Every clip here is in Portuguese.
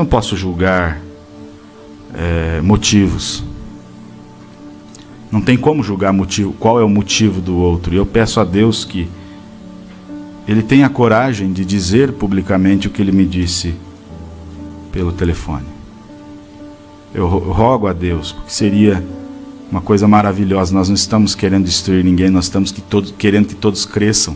não posso julgar motivos. Não tem como julgar motivo, qual é o motivo do outro. E eu peço a Deus que Ele tenha coragem de dizer publicamente o que Ele me disse pelo telefone. Eu rogo a Deus, porque seria uma coisa maravilhosa. Nós não estamos querendo destruir ninguém, nós estamos querendo que todos cresçam.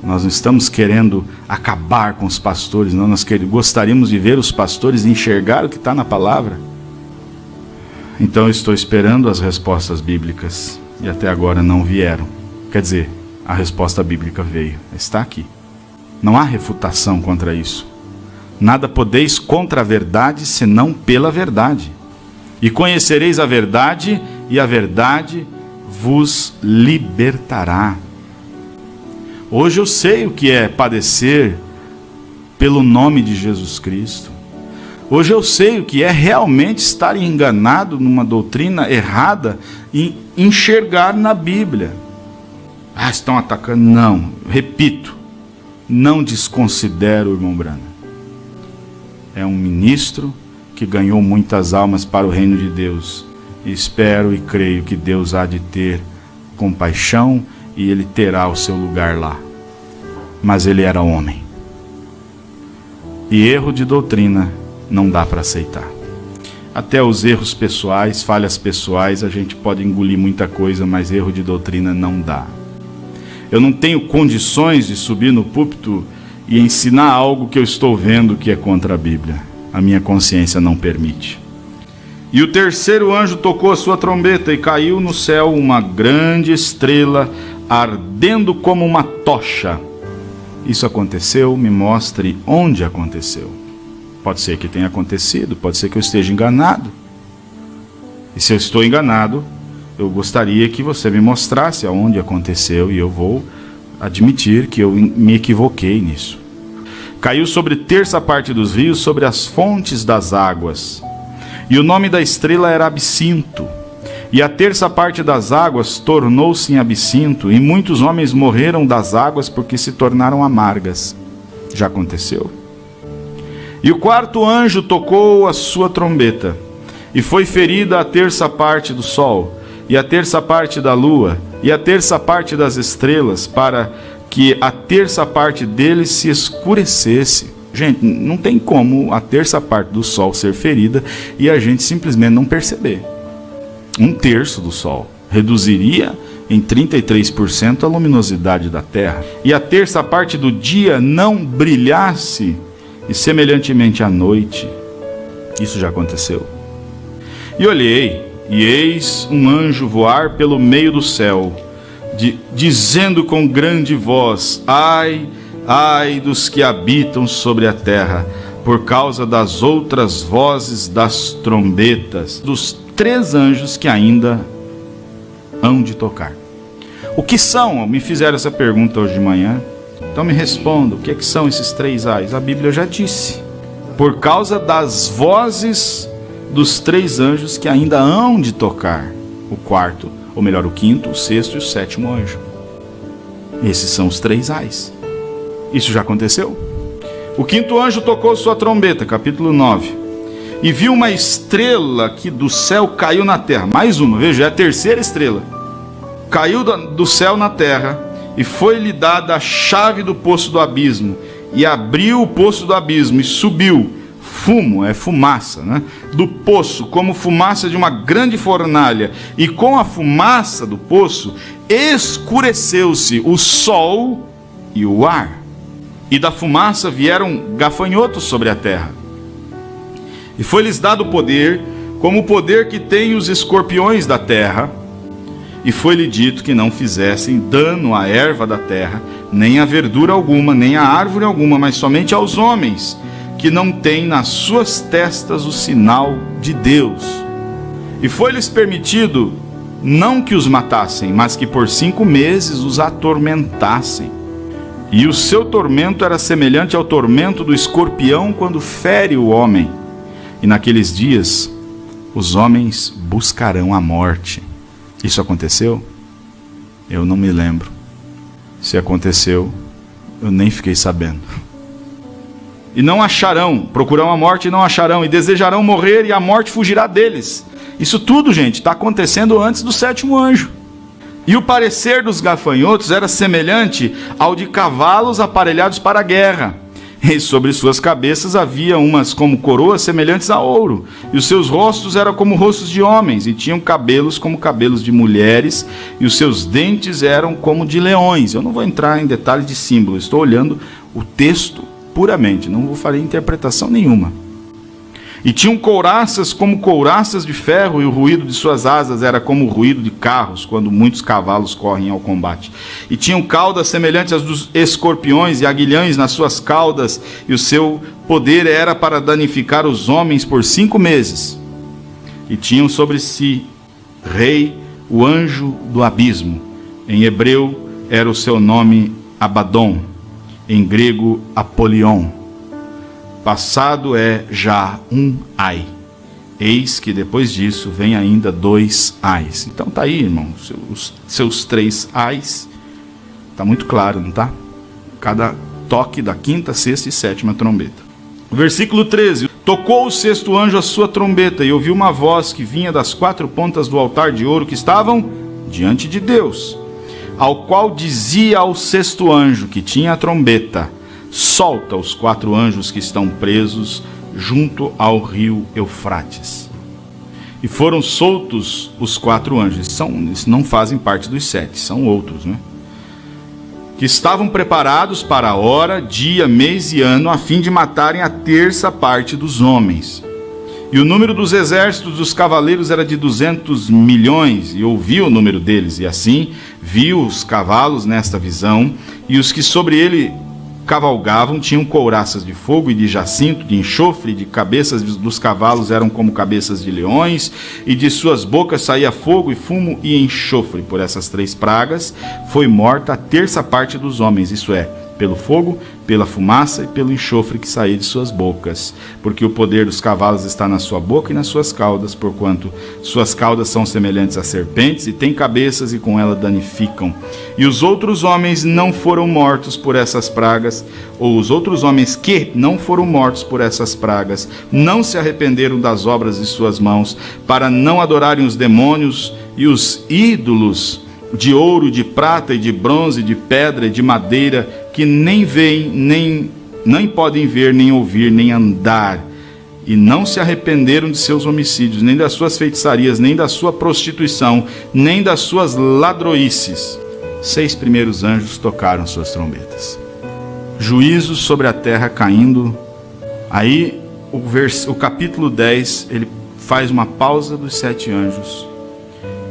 Nós não estamos querendo acabar com os pastores, não. Nós gostaríamos de ver os pastores enxergar o que está na palavra. Então eu estou esperando as respostas bíblicas e até agora não vieram. Quer dizer, a resposta bíblica veio, está aqui. Não há refutação contra isso. Nada podeis contra a verdade, senão pela verdade. E conhecereis a verdade, e a verdade vos libertará. Hoje eu sei o que é padecer pelo nome de Jesus Cristo. Hoje eu sei o que é realmente estar enganado numa doutrina errada e enxergar na Bíblia. Estão atacando? Não, repito, não desconsidero o irmão Branham. É um ministro que ganhou muitas almas para o reino de Deus. E espero e creio que Deus há de ter compaixão e ele terá o seu lugar lá. Mas ele era homem. E erro de doutrina não dá para aceitar. Até os erros pessoais, falhas pessoais, a gente pode engolir muita coisa, mas erro de doutrina não dá. Eu não tenho condições de subir no púlpito e ensinar algo que eu estou vendo que é contra a Bíblia. A minha consciência não permite. E o terceiro anjo tocou a sua trombeta e caiu no céu uma grande estrela, ardendo como uma tocha. Isso aconteceu? Me mostre onde aconteceu. Pode ser que tenha acontecido, pode ser que eu esteja enganado. E se eu estou enganado, eu gostaria que você me mostrasse aonde aconteceu e eu vou admitir que eu me equivoquei nisso. Caiu sobre terça parte dos rios, sobre as fontes das águas. E o nome da estrela era Absinto. E a terça parte das águas tornou-se em absinto, e muitos homens morreram das águas porque se tornaram amargas. Já aconteceu? E o quarto anjo tocou a sua trombeta, e foi ferida a terça parte do sol, e a terça parte da lua, e a terça parte das estrelas, para que a terça parte deles se escurecesse. Gente, não tem como a terça parte do sol ser ferida e a gente simplesmente não perceber. Um terço do sol reduziria em 33% a luminosidade da terra, e a terça parte do dia não brilhasse, e semelhantemente à noite. Isso já aconteceu. E olhei, e eis um anjo voar pelo meio do céu, dizendo com grande voz: ai, ai dos que habitam sobre a terra, por causa das outras vozes das trombetas, dos 3 anjos que ainda hão de tocar. O que são? Me fizeram essa pergunta hoje de manhã. Então me responda, o que são esses 3 ais? A Bíblia já disse. Por causa das vozes dos 3 anjos que ainda hão de tocar. O quarto, ou melhor, o quinto, o sexto e o sétimo anjo. Esses são os 3 ais. Isso já aconteceu? O quinto anjo tocou sua trombeta, capítulo 9. E viu uma estrela que do céu caiu na terra. Mais uma, veja, é a terceira estrela. Caiu do céu na terra, e foi-lhe dada a chave do poço do abismo. E abriu o poço do abismo, e subiu fumo, é fumaça, né? Do poço, como fumaça de uma grande fornalha. E com a fumaça do poço, escureceu-se o sol e o ar. E da fumaça vieram gafanhotos sobre a terra. E foi-lhes dado poder, como o poder que tem os escorpiões da terra. E foi-lhe dito que não fizessem dano à erva da terra, nem a verdura alguma, nem a árvore alguma, mas somente aos homens, que não têm nas suas testas o sinal de Deus. E foi-lhes permitido não que os matassem, mas que por 5 meses os atormentassem. E o seu tormento era semelhante ao tormento do escorpião quando fere o homem. E naqueles dias os homens buscarão a morte. Isso aconteceu? Eu não me lembro. Se aconteceu, eu nem fiquei sabendo. e não acharão, procurarão a morte e não acharão, e desejarão morrer e a morte fugirá deles. Isso tudo, gente, está acontecendo antes do sétimo anjo. E o parecer dos gafanhotos era semelhante ao de cavalos aparelhados para a guerra. E sobre suas cabeças havia umas como coroas semelhantes a ouro, e os seus rostos eram como rostos de homens, e tinham cabelos como cabelos de mulheres, e os seus dentes eram como de leões. Eu não vou entrar em detalhes de símbolos, estou olhando o texto puramente, não vou fazer interpretação nenhuma. E tinham couraças como couraças de ferro, e o ruído de suas asas era como o ruído de carros, quando muitos cavalos correm ao combate. E tinham caudas semelhantes às dos escorpiões e aguilhões nas suas caudas, e o seu poder era para danificar os homens por 5 meses. E tinham sobre si rei, o anjo do abismo. Em hebreu era o seu nome Abaddon, em grego Apolion. Passado é já um ai. Eis que depois disso vem ainda 2 ais. Então tá aí, irmão, seus 3 ais. Tá muito claro, não tá? Cada toque da 5ª, 6ª e 7ª trombeta. Versículo 13. Tocou o 6º anjo a sua trombeta, e ouviu uma voz que vinha das 4 pontas do altar de ouro que estavam diante de Deus, ao qual dizia ao 6º anjo que tinha a trombeta: solta os 4 anjos que estão presos junto ao rio Eufrates. E foram soltos os 4 anjos. Eles não fazem parte dos 7, são outros, né? Que estavam preparados para a hora, dia, mês e ano, a fim de matarem a 1/3 parte dos homens. E o número dos exércitos dos cavaleiros era de 200 milhões, e ouvi o número deles, e assim viu os cavalos nesta visão, e os que sobre ele cavalgavam tinham couraças de fogo e de jacinto, de enxofre, de cabeças dos cavalos eram como cabeças de leões, e de suas bocas saía fogo e fumo e enxofre. Por essas 3 pragas foi morta a 1/3 parte dos homens, isso é, pelo fogo, pela fumaça e pelo enxofre que saía de suas bocas, porque o poder dos cavalos está na sua boca e nas suas caudas, porquanto suas caudas são semelhantes a serpentes e têm cabeças e com ela danificam. E os outros homens não foram mortos por essas pragas, ou os outros homens que não foram mortos por essas pragas, não se arrependeram das obras de suas mãos, para não adorarem os demônios e os ídolos de ouro, de prata e de bronze, de pedra e de madeira, que nem veem, nem podem ver, nem ouvir, nem andar, e não se arrependeram de seus homicídios, nem das suas feitiçarias, nem da sua prostituição, nem das suas ladroices. 6 primeiros anjos tocaram suas trombetas. Juízo sobre a terra caindo. Aí o capítulo 10, ele faz uma pausa dos 7 anjos,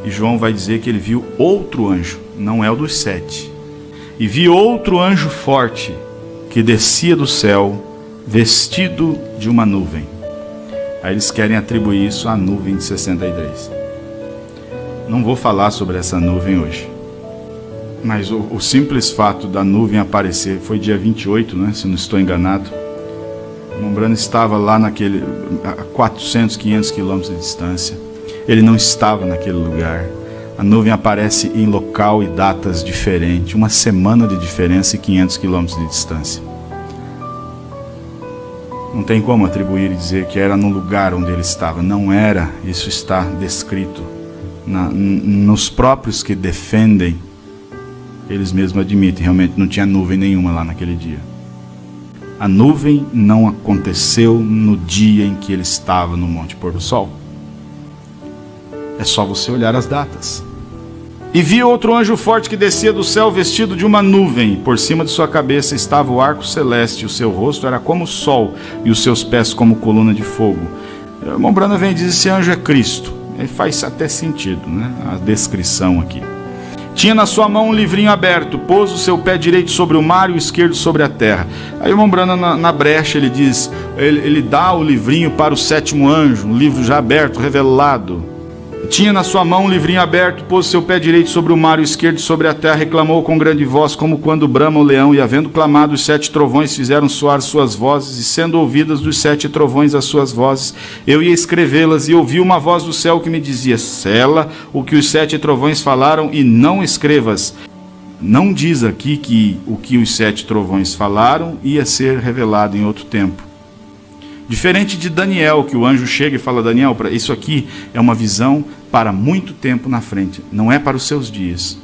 e João vai dizer que ele viu outro anjo, não é o dos 7. E vi outro anjo forte, que descia do céu, vestido de uma nuvem. Aí eles querem atribuir isso à nuvem de 63. Não vou falar sobre essa nuvem hoje. Mas o simples fato da nuvem aparecer, foi dia 28, né, se não estou enganado. Mombrano estava lá a 400, 500 quilômetros de distância. Ele não estava naquele lugar. A nuvem aparece em local e datas diferentes, uma semana de diferença e 500 quilômetros de distância. Não tem como atribuir e dizer que era no lugar onde ele estava. Não era, isso está descrito. Nos próprios que defendem, eles mesmos admitem, realmente não tinha nuvem nenhuma lá naquele dia. A nuvem não aconteceu no dia em que ele estava no Monte Pôr do Sol. É só você olhar as datas. E vi outro anjo forte que descia do céu vestido de uma nuvem. Por cima de sua cabeça estava o arco celeste. O seu rosto era como o sol e os seus pés como coluna de fogo. O irmão Brana vem e diz: esse anjo é Cristo. Ele faz até sentido, né? A descrição aqui. Tinha na sua mão um livrinho aberto, pôs o seu pé direito sobre o mar e o esquerdo sobre a terra. Aí o irmão Brana na brecha ele diz, ele dá o livrinho para o 7º anjo, um livro já aberto, revelado. Tinha na sua mão um livrinho aberto, pôs seu pé direito sobre o mar e o esquerdo sobre a terra, reclamou com grande voz, como quando brama o leão, e havendo clamado, os 7 trovões fizeram soar suas vozes, e sendo ouvidas dos 7 trovões as suas vozes, eu ia escrevê-las, e ouvi uma voz do céu que me dizia: sela o que os 7 trovões falaram, e não escrevas não diz aqui que o que os 7 trovões falaram ia ser revelado em outro tempo. Diferente de Daniel, que o anjo chega e fala: Daniel, isso aqui é uma visão para muito tempo na frente, não é para os seus dias.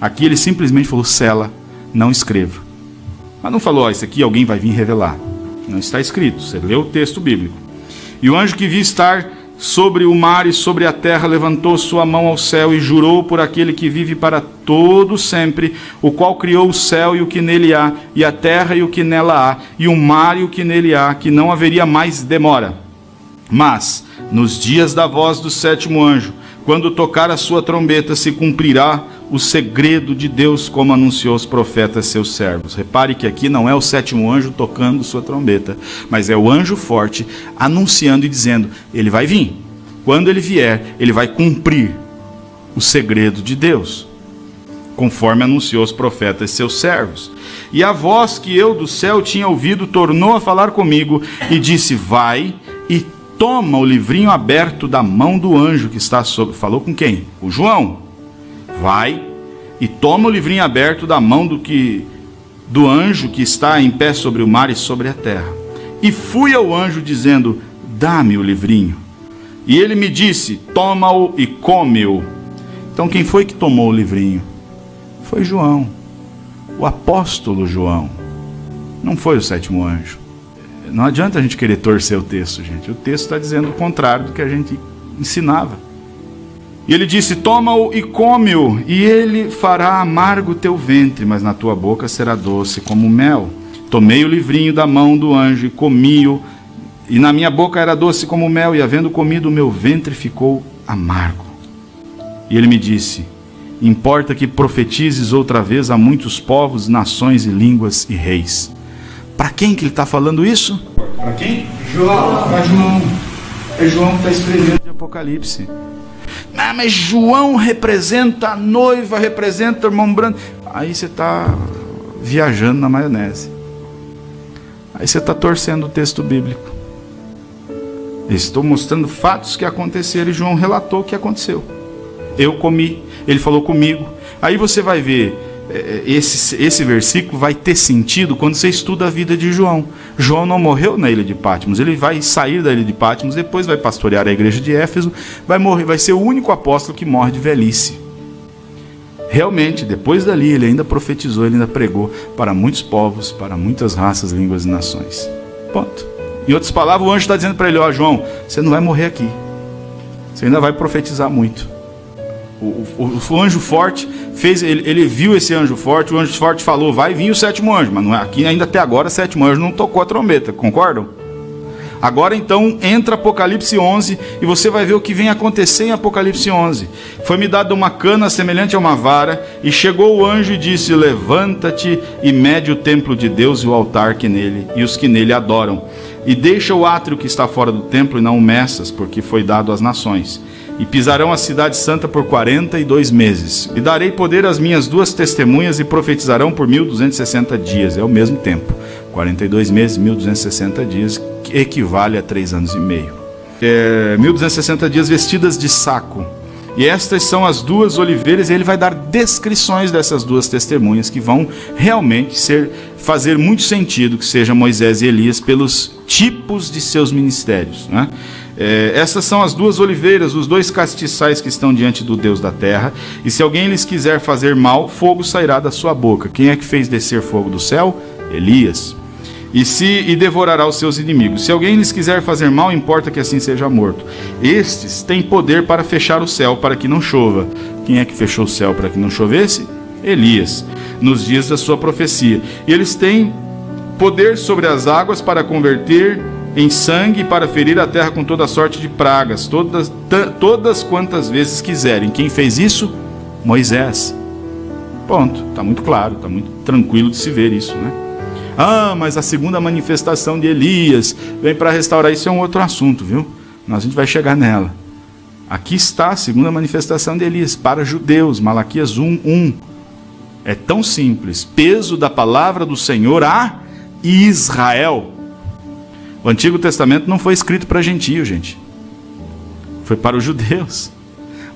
Aqui ele simplesmente falou: sela, não escreva. Mas não falou: isso aqui alguém vai vir revelar. Não está escrito, você lê o texto bíblico. E o anjo que vi estar sobre o mar e sobre a terra levantou sua mão ao céu e jurou por aquele que vive para todo sempre, o qual criou o céu e o que nele há, e a terra e o que nela há, e o mar e o que nele há, que não haveria mais demora. Mas, nos dias da voz do 7º anjo, quando tocar a sua trombeta, se cumprirá o segredo de Deus, como anunciou os profetas seus servos. Repare que aqui não é o 7º anjo tocando sua trombeta, mas é o anjo forte anunciando e dizendo: ele vai vir. Quando ele vier, ele vai cumprir o segredo de Deus, conforme anunciou os profetas seus servos. E a voz que eu do céu tinha ouvido tornou a falar comigo e disse: vai e toma o livrinho aberto da mão do anjo que está sobre... Falou com quem? O João. Vai e toma o livrinho aberto da mão do anjo que está em pé sobre o mar e sobre a terra. E fui ao anjo dizendo: dá-me o livrinho. E ele me disse: toma-o e come-o. Então quem foi que tomou o livrinho? Foi João, o apóstolo João. Não foi o 7º anjo. Não adianta a gente querer torcer o texto, gente. O texto está dizendo o contrário do que a gente ensinava. E ele disse: toma-o e come-o, e ele fará amargo o teu ventre, mas na tua boca será doce como mel. Tomei o livrinho da mão do anjo e comi-o, e na minha boca era doce como mel, e havendo comido, o meu ventre ficou amargo. E ele me disse: importa que profetizes outra vez a muitos povos, nações e línguas e reis. Para quem que ele está falando isso? Para quem? João. Para João. É João que está escrevendo de Apocalipse. Ah, mas João representa a noiva, representa o irmão branco. Aí você está viajando na maionese. Aí você está torcendo o texto bíblico. Estou mostrando fatos que aconteceram e João relatou o que aconteceu. Eu comi, ele falou comigo. Aí você vai ver, esse versículo vai ter sentido quando você estuda a vida de João. João não morreu na ilha de Patmos, ele vai sair da ilha de Patmos, depois vai pastorear a igreja de Éfeso, vai morrer, vai ser o único apóstolo que morre de velhice. Realmente, depois dali, ele ainda profetizou, ele ainda pregou para muitos povos, para muitas raças, línguas e nações. Ponto. Em outras palavras, o anjo está dizendo para ele: ó, João, você não vai morrer aqui, você ainda vai profetizar muito. O anjo forte fez, ele viu esse anjo forte, o anjo forte falou: vai vir o 7º anjo, mas não é, aqui ainda até agora o 7º anjo não tocou a trombeta, concordam? Agora então entra Apocalipse 11 e você vai ver o que vem acontecer em Apocalipse 11. Foi-me dada uma cana semelhante a uma vara, e chegou o anjo e disse: levanta-te e mede o templo de Deus e o altar que nele, e os que nele adoram, e deixa o átrio que está fora do templo e não o meças, porque foi dado às nações. E pisarão a cidade santa por 42 meses. E darei poder às minhas 2 testemunhas e profetizarão por 1260 dias. É o mesmo tempo. 42 meses, 1260 dias, que equivale a 3 anos e meio. 1260 dias vestidas de saco. E estas são as 2 oliveiras, e ele vai dar descrições dessas 2 testemunhas, que vão realmente fazer muito sentido que seja Moisés e Elias pelos tipos de seus ministérios, né? Essas são as 2 oliveiras, os 2 castiçais que estão diante do Deus da terra, e se alguém lhes quiser fazer mal, fogo sairá da sua boca. Quem é que fez descer fogo do céu? Elias. E devorará os seus inimigos. Se alguém lhes quiser fazer mal, importa que assim seja morto. Estes têm poder para fechar o céu, para que não chova. Quem é que fechou o céu para que não chovesse? Elias, nos dias da sua profecia. E eles têm poder sobre as águas para converter em sangue, para ferir a terra com toda sorte de pragas, todas quantas vezes quiserem. Quem fez isso? Moisés. Ponto. Está muito claro, está muito tranquilo de se ver isso, né? Ah, mas a segunda manifestação de Elias vem para restaurar. Isso é um outro assunto, viu? A gente vai chegar nela. Aqui está a segunda manifestação de Elias para judeus, Malaquias 1:1. É tão simples. Peso da palavra do Senhor a Israel. O Antigo Testamento não foi escrito para gentio, gente. Foi para os judeus.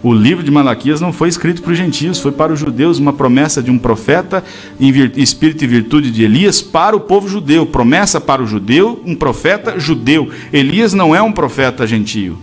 O livro de Malaquias não foi escrito para os gentios, foi para os judeus, uma promessa de um profeta em espírito e virtude de Elias para o povo judeu. Promessa para o judeu, um profeta judeu. Elias não é um profeta gentio.